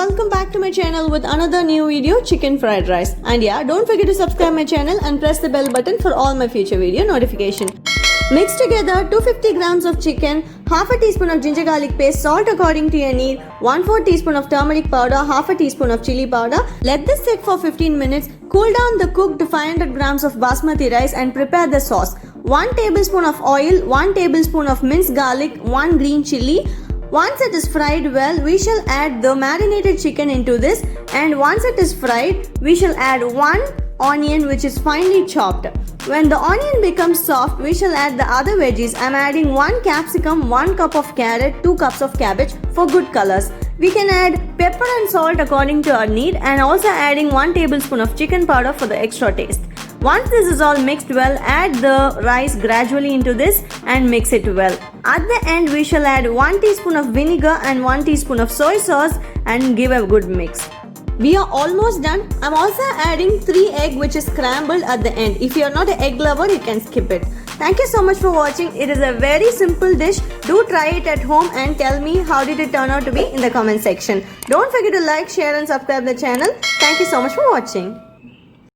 welcome back to my channel with another new video, chicken fried rice. And yeah, don't forget to subscribe my channel and press the bell button for all my future video notification. Mix together 250 grams of chicken, half a teaspoon of ginger garlic paste, salt according to your need, 1/4 teaspoon of turmeric powder, half a teaspoon of chili powder. Let this sit for 15 minutes. Cool down the cooked 500 grams of basmati rice and prepare the sauce. 1 tablespoon of oil, 1 tablespoon of minced garlic, 1 green chili. Once it is fried well, we shall add the marinated chicken into this, and once it is fried, we shall add 1 onion which is finely chopped. When the onion becomes soft, we shall add the other veggies. I am adding 1 capsicum, 1 cup of carrot, 2 cups of cabbage for good colors. We can add pepper and salt according to our need, and also adding 1 tablespoon of chicken powder for the extra taste. Once this is all mixed well, add the rice gradually into this and mix it well. At the end, we shall add 1 teaspoon of vinegar and 1 teaspoon of soy sauce and give a good mix. We are almost done. I'm also adding 3 eggs which is scrambled at the end. If you are not an egg lover, you can skip it. Thank you so much for watching. It is a very simple dish. Do try it at home and tell me how did it turn out to be in the comment section. Don't forget to like, share and subscribe the channel. Thank you so much for watching.